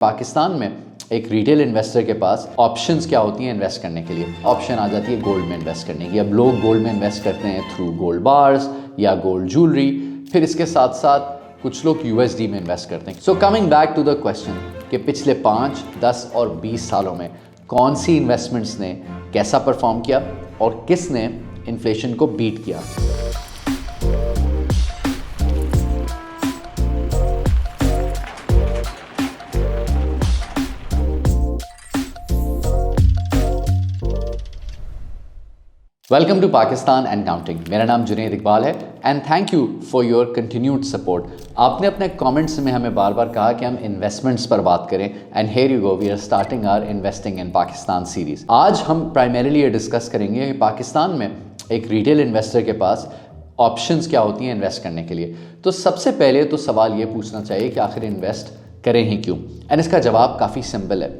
पाकिस्तान में एक retail investor के पास ऑप्शंस क्या होती हैं इन्वेस्ट करने के लिए। ऑप्शन आ जाती है गोल्ड में इन्वेस्ट करने की। अब लोग गोल्ड में इन्वेस्ट करते हैं थ्रू गोल्ड बार्स या गोल्ड ज्वेलरी, फिर इसके साथ साथ कुछ लोग यूएसडी में इन्वेस्ट करते हैं। So coming back to the question कि पिछले 5, 10 और 20 सालों में कौन सी इन्वेस्टमेंट्स ने कैसा परफॉर्म किया और किसने इन्फ्लेशन को बीट किया। Welcome to Pakistan and counting. मेरा नाम जुनैद इकबाल है and thank you for your continued support. आपने अपने कमेंट्स में हमें बार बार कहा कि हम इन्वेस्टमेंट्स पर बात करें and here you go, we are starting our investing in Pakistan series. आज हम प्राइमरीली ये डिस्कस करेंगे कि पाकिस्तान में एक रिटेल इन्वेस्टर के पास ऑप्शंस क्या होती हैं इन्वेस्ट करने के लिए। तो सबसे पहले तो सवाल ये पूछना चाहिए कि आखिर इन्वेस्ट करें ही क्यों, एंड इसका जवाब काफ़ी सिंपल है।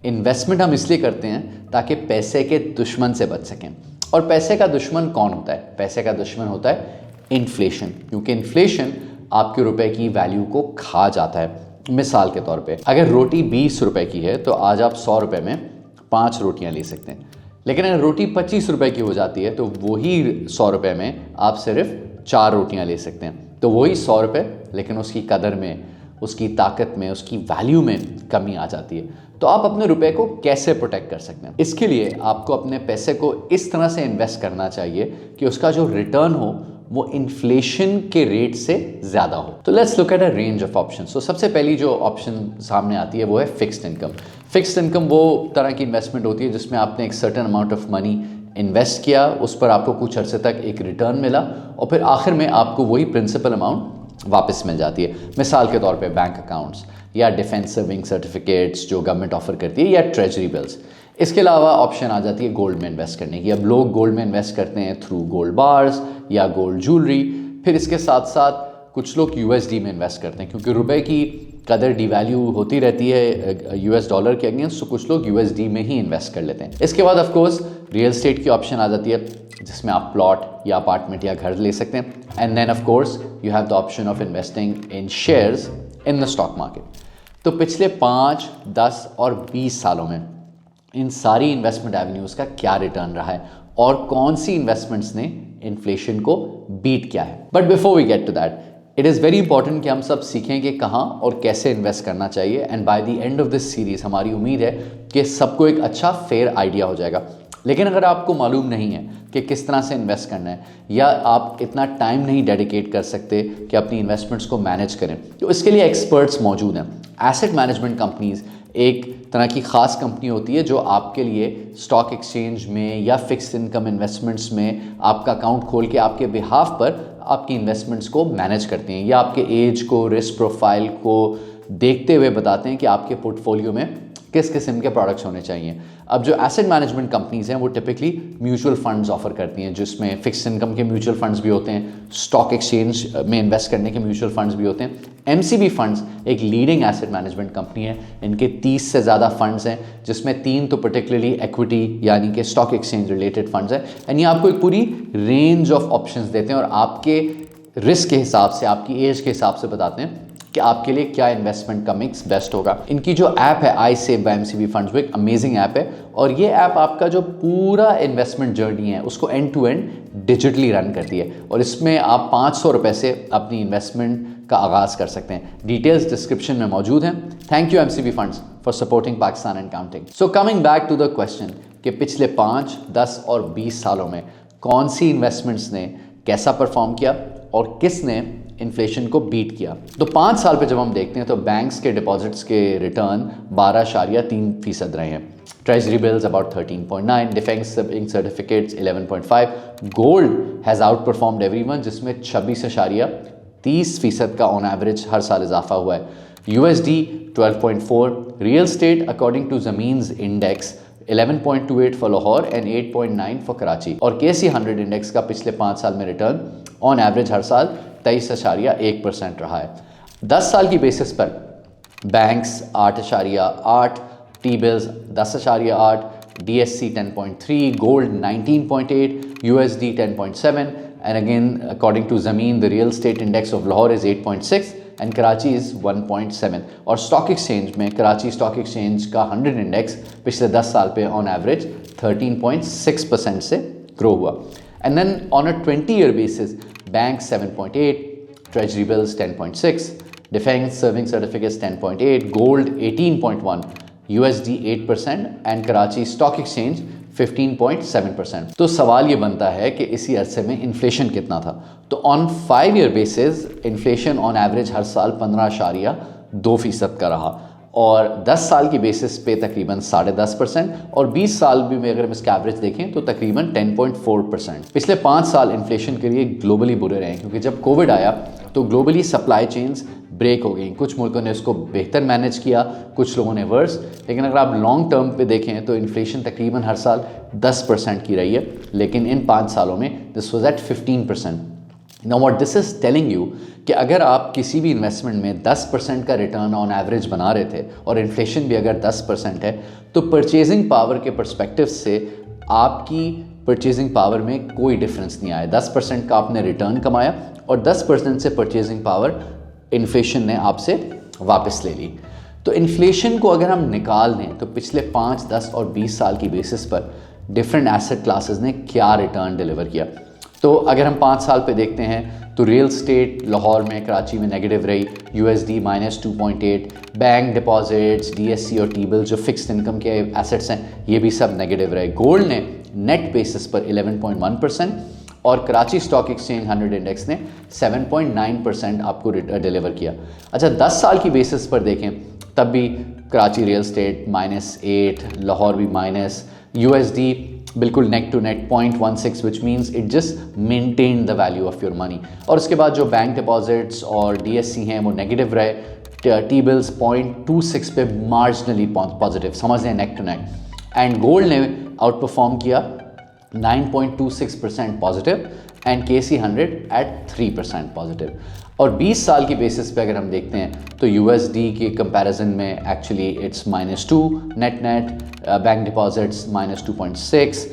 इन्वेस्टमेंट हम इसलिए करते हैं ताकि पैसे के दुश्मन से बच सकें। और पैसे का दुश्मन कौन होता है? पैसे का दुश्मन होता है इन्फ्लेशन, क्योंकि इन्फ्लेशन आपके रुपए की वैल्यू को खा जाता है। मिसाल के तौर पे अगर रोटी 20 रुपए की है तो आज आप 100 रुपए में 5 रोटियां ले सकते हैं, लेकिन अगर रोटी 25 रुपए की हो जाती है तो वही 100 रुपए में आप सिर्फ 4 रोटियां ले सकते हैं। तो वही 100 रुपए, लेकिन उसकी कदर में, उसकी ताकत में, उसकी वैल्यू में कमी आ जाती है। तो आप अपने रुपए को कैसे प्रोटेक्ट कर सकते हैं? इसके लिए आपको अपने पैसे को इस तरह से इन्वेस्ट करना चाहिए कि उसका जो रिटर्न हो वो इन्फ्लेशन के रेट से ज़्यादा हो। तो let's look at a range of option. So सबसे पहली जो ऑप्शन सामने आती है वो है फिक्स्ड इनकम। फिक्स्ड इनकम वो तरह की इन्वेस्टमेंट होती है जिसमें आपने एक certain amount of money invest किया, उस पर आपको कुछ अरसे तक एक रिटर्न मिला और फिर आखिर में आपको वही प्रिंसिपल अमाउंट वापस मिल जाती है। मिसाल के तौर पे बैंक अकाउंट्स या डिफेंस सर्विंग सर्टिफिकेट्स जो गवर्नमेंट ऑफर करती है या ट्रेजरी बिल्स। इसके अलावा ऑप्शन आ जाती है गोल्ड में इन्वेस्ट करने की। अब लोग गोल्ड में इन्वेस्ट करते हैं थ्रू गोल्ड बार्स या गोल्ड ज्वेलरी, फिर इसके साथ साथ कुछ लोग यूएसडी में इन्वेस्ट करते हैं क्योंकि रुपए की कदर डिवैल्यू होती रहती है यूएस डॉलर के अगेंस्ट, तो कुछ लोग यूएसडी में ही इन्वेस्ट कर लेते हैं। इसके बाद ऑफ कोर्स रियल एस्टेट की ऑप्शन आ जाती है जिसमें आप प्लॉट या अपार्टमेंट या घर ले सकते हैं। And then of course you have the option of investing in shares in the stock market. तो पिछले 5, 10 और 20 सालों में इन सारी इन्वेस्टमेंट एवेन्यूज़ का क्या रिटर्न रहा है और कौन सी इन्वेस्टमेंट्स ने इन्फ्लेशन को बीट किया है। But before we get to that, it is very important कि हम सब सीखें कि कहाँ और कैसे इन्वेस्ट करना चाहिए। And by the end of this series हमारी उम्मीद है कि सबको एक अच्छा फेयर आइडिया हो जाएगा। लेकिन अगर आपको मालूम नहीं है कि किस तरह से इन्वेस्ट करना है या आप इतना टाइम नहीं डेडिकेट कर सकते कि अपनी इन्वेस्टमेंट्स को मैनेज करें, तो इसके लिए एक्सपर्ट्स मौजूद हैं। एसेट मैनेजमेंट कंपनीज़ एक तरह की ख़ास कंपनी होती है जो आपके लिए स्टॉक एक्सचेंज में या फिक्स्ड इनकम इन्वेस्टमेंट्स में आपका अकाउंट खोल के आपके बिहाफ पर आपकी इन्वेस्टमेंट्स को मैनेज करते हैं या आपके एज को, रिस्क प्रोफाइल को देखते हुए बताते हैं कि आपके पोर्टफोलियो में किस किस्म के प्रोडक्ट्स होने चाहिए। अब जो एसेट मैनेजमेंट कंपनीज़ हैं वो टिपिकली म्यूचुअल फंड्स ऑफर करती हैं जिसमें फिक्स्ड इनकम के म्यूचुअल फंड्स भी होते हैं, स्टॉक एक्सचेंज में इन्वेस्ट करने के म्यूचुअल फंड्स भी होते हैं। एमसीबी फंड्स एक लीडिंग एसेट मैनेजमेंट कंपनी है। इनके 30 से ज़्यादा फंड्स हैं जिसमें 3 तो पर्टिकुलरली एक्विटी यानी कि स्टॉक एक्सचेंज रिलेटेड फंड्स हैं। एंड ये आपको एक पूरी रेंज ऑफ ऑप्शंस देते हैं और आपके रिस्क के हिसाब से, आपकी एज के हिसाब से बताते हैं कि आपके लिए क्या इन्वेस्टमेंट का मिक्स बेस्ट होगा। इनकी जो ऐप है I save by MCB funds, वो एक अमेजिंग ऐप है और ये ऐप आपका जो पूरा इन्वेस्टमेंट जर्नी है उसको end to end digitally run करती है और इसमें आप 500 रुपये से अपनी इन्वेस्टमेंट का आगाज़ कर सकते हैं। डिटेल्स डिस्क्रिप्शन में मौजूद हैं। Thank you MCB funds for supporting Pakistan and counting. So coming back to the question कि पिछले 5, 10 और 20 सालों में कौन सी इन्वेस्टमेंट्स ने कैसा परफॉर्म किया और किसने इन्फ्लेशन को बीट किया। तो 5 साल पे जब हम देखते हैं तो बैंक्स के डिपॉजिट्स के रिटर्न 12.3% रहे हैं, treasury bills about 13.9, defence certificates 11.5, gold has out performed everyone जिसमें 26.30% का ऑन एवरेज हर साल इजाफा हुआ है, USD 12.4, real estate according to Zameen's index 11.28 for Lahore and 8.9 for Karachi और केसी 100 इंडेक्स का पिछले 5 साल में रिटर्न ऑन एवरेज हर साल 23.1% रहा है। 10 साल की बेसिस पर banks 8.8, T bills 10.8, DSC 10.3, gold 19.8, USD 10.7 and again according to Zameen the real estate index of Lahore is 8.6 and Karachi is 1.7। और स्टॉक एक्सचेंज में कराची स्टॉक एक्सचेंज का 100 इंडेक्स पिछले 10 साल पे ऑन एवरेज 13.6% से ग्रो हुआ। And then on a 20-year basis bank 7.8, treasury bills 10.6, defence serving certificates 10.8, gold 18.1, USD 8% and Karachi stock exchange 15.7%। तो सवाल ये बनता है कि इसी अरसे में इन्फ्लेशन कितना था। तो on 5-year basis inflation on average हर साल 15.2% का रहा, और 10 साल की बेसिस पे तकरीबन 10.5%, और 20 साल भी में अगर हम इसका एवरेज देखें तो तकरीबन 10.4%। पिछले 5 साल इन्फ्लेशन के लिए ग्लोबली बुरे रहे, क्योंकि जब कोविड आया तो ग्लोबली सप्लाई चेन्स ब्रेक हो गई। कुछ मुल्कों ने इसको बेहतर मैनेज किया, कुछ लोगों ने वर्स। लेकिन अगर आप लॉन्ग टर्म पे देखें तो इन्फ्लेशन तकरीबन हर साल 10% की रही है, लेकिन इन 5 सालों में this was at 15%। Now what this is telling you कि अगर आप किसी भी इन्वेस्टमेंट में 10% का रिटर्न ऑन एवरेज बना रहे थे और इन्फ्लेशन भी अगर 10% है, तो परचेजिंग पावर के पर्सपेक्टिव से आपकी परचेजिंग पावर में कोई डिफरेंस नहीं आया। 10% का आपने रिटर्न कमाया और 10% से परचेजिंग पावर इन्फ्लेशन ने आपसे वापस ले ली। तो इन्फ्लेशन को अगर हम निकाल दें तो पिछले 5, 10 और 20 साल की बेसिस पर डिफरेंट एसेट क्लासेस ने क्या रिटर्न डिलीवर किया। तो अगर हम 5 साल पे देखते हैं तो रियल स्टेट लाहौर में, कराची में नेगेटिव रही, USD -2.8, बैंक डिपॉजिट्स, DSC और टी-बिल जो फिक्स्ड इनकम के एसेट्स हैं ये भी सब नेगेटिव रहे। गोल्ड ने नेट बेसिस पर 11.1% और कराची स्टॉक एक्सचेंज 100 इंडेक्स ने 7.9% आपको डिलीवर किया। अच्छा, 10 साल की बेसिस पर देखें तब भी कराची रियल स्टेट -8, लाहौर भी माइनस, USD बिल्कुल neck to neck 0.16 which means it just maintain the value of your money. और उसके बाद जो बैंक डिपॉजिट्स और DSC हैं वो नेगेटिव रहे, टी-बिल्स 0.26 पे मार्जिनली पॉजिटिव, समझ लें neck to neck. And gold ने आउट परफॉर्म किया 9.26% positive and KC 100 at 3% positive. और 20 साल की बेसिस पे अगर हम देखते हैं तो USD के कंपैरिजन में actually it's -2 net, bank deposits -2.6,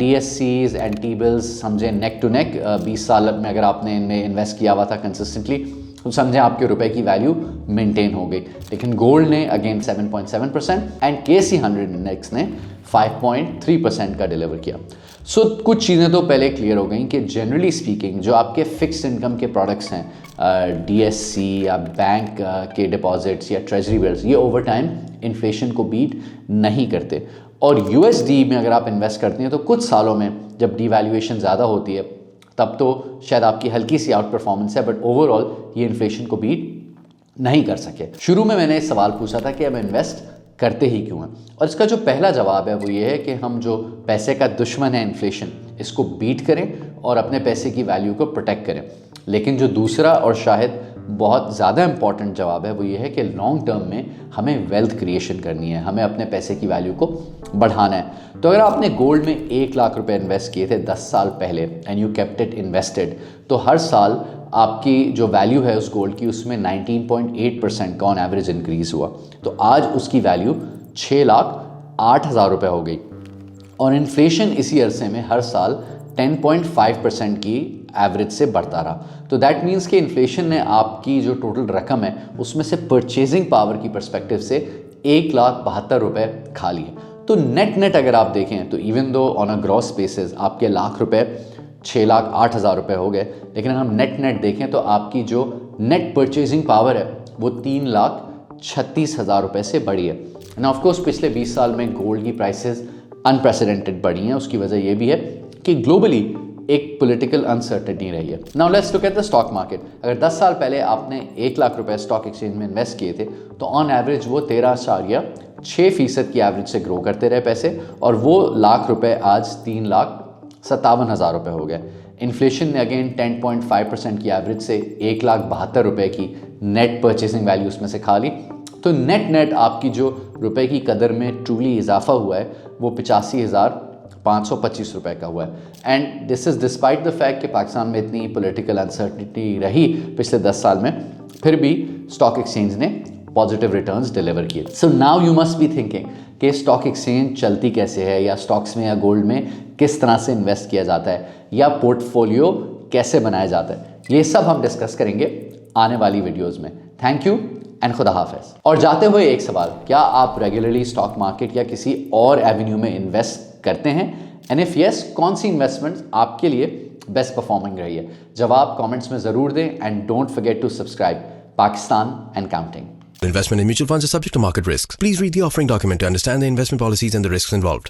DSCs and T-bills समझें नेक टू नेक। 20 साल में अगर आपने इनमें इन्वेस्ट किया हुआ था कंसिस्टेंटली तो समझें आपके रुपए की वैल्यू मेंटेन हो गई। लेकिन गोल्ड ने अगेन 7.7% एंड KC 100 इंडेक्स ने 5.3% का डिलीवर किया। सो कुछ चीज़ें तो पहले क्लियर हो गई कि जनरली स्पीकिंग जो आपके फिक्स्ड इनकम के प्रोडक्ट्स हैं, DSC या बैंक के डिपॉजिट्स या ट्रेजरी बिल्स, ये ओवर टाइम इन्फ्लेशन को बीट नहीं करते। और USD में अगर आप इन्वेस्ट करते हैं तो कुछ सालों में जब डिवैल्यूएशन ज़्यादा होती है तब तो शायद आपकी हल्की सी आउट परफॉर्मेंस है, बट ओवरऑल ये इन्फ्लेशन को बीट नहीं कर सके। शुरू में मैंने सवाल पूछा था कि हम इन्वेस्ट करते ही क्यों हैं, और इसका जो पहला जवाब है वो ये है कि हम जो पैसे का दुश्मन है इन्फ्लेशन, इसको बीट करें और अपने पैसे की वैल्यू को प्रोटेक्ट करें। लेकिन जो दूसरा और शायद बहुत ज़्यादा इंपॉर्टेंट जवाब है वो ये है कि लॉन्ग टर्म में हमें वेल्थ क्रिएशन करनी है, हमें अपने पैसे की वैल्यू को बढ़ाना है। तो अगर आपने गोल्ड में 1 लाख रुपए इन्वेस्ट किए थे 10 साल पहले and you kept it invested, तो हर साल आपकी जो वैल्यू है उस गोल्ड की उसमें 19.8% का ऑन एवरेज इंक्रीज़ हुआ। तो आज उसकी वैल्यू 6,08,000 रुपये हो गई, और इन्फ्लेशन इसी अरसे में हर साल 10.5% की एवरेज से बढ़ता रहा। तो दैट मीन्स कि इन्फ्लेशन ने आपकी जो टोटल रकम है उसमें से परचेजिंग पावर की पर्सपेक्टिव से 1,72,000 रुपये खा लिए। तो नेट अगर आप देखें तो even though on a gross basis आपके लाख रुपए 6,08,000 रुपये हो गए, लेकिन अगर हम नेट देखें तो आपकी जो नेट परचेजिंग पावर है वो 3,36,000 रुपये से बढ़ी है। ना ऑफकोर्स पिछले 20 साल में गोल्ड की प्राइसेस अनप्रेसिडेंटेड बढ़ी हैं। उसकी वजह यह भी है कि ग्लोबली एक पॉलिटिकल अनसर्टेनिटी रही है। Now let's look at the stock market. अगर 10 साल पहले आपने 1 लाख रुपए स्टॉक एक्सचेंज में इन्वेस्ट किए थे तो ऑन एवरेज वो 13.6% की एवरेज से ग्रो करते रहे पैसे, और वो लाख रुपए आज 3,57,000 रुपये हो गए। इन्फ्लेशन ने अगेन 10.5% की एवरेज से 1,72,000 रुपये की नेट परचेसिंग वैल्यू उसमें से खा ली। तो नेट आपकी जो रुपए की कदर में ट्रूली इजाफा हुआ है वो 85,525 रुपये का हुआ है। And this is despite the fact कि पाकिस्तान में इतनी पॉलिटिकल अनसर्टिनिटी रही पिछले 10 साल में, फिर भी स्टॉक एक्सचेंज ने पॉजिटिव रिटर्न्स डिलीवर किए। So now you must be thinking कि स्टॉक एक्सचेंज चलती कैसे है, या स्टॉक्स में या गोल्ड में किस तरह से इन्वेस्ट किया जाता है, या पोर्टफोलियो कैसे बनाया जाता है। ये सब हम डिस्कस करेंगे आने वाली वीडियोज़ में। थैंक यू एंड खुदा हाफिज़। और जाते हुए एक सवाल, क्या आप रेगुलरली स्टॉक मार्केट या किसी और एवेन्यू में इन्वेस्ट करते हैं? एंड इफ़ यस, कौन सी इन्वेस्टमेंट आपके लिए बेस्ट परफॉर्मिंग रही है? जवाब कमेंट्स में ज़रूर दें and don't forget to subscribe Pakistan and counting. Investment in mutual funds is subject to market risks. Please read the offering document to understand the investment policies and the risks involved.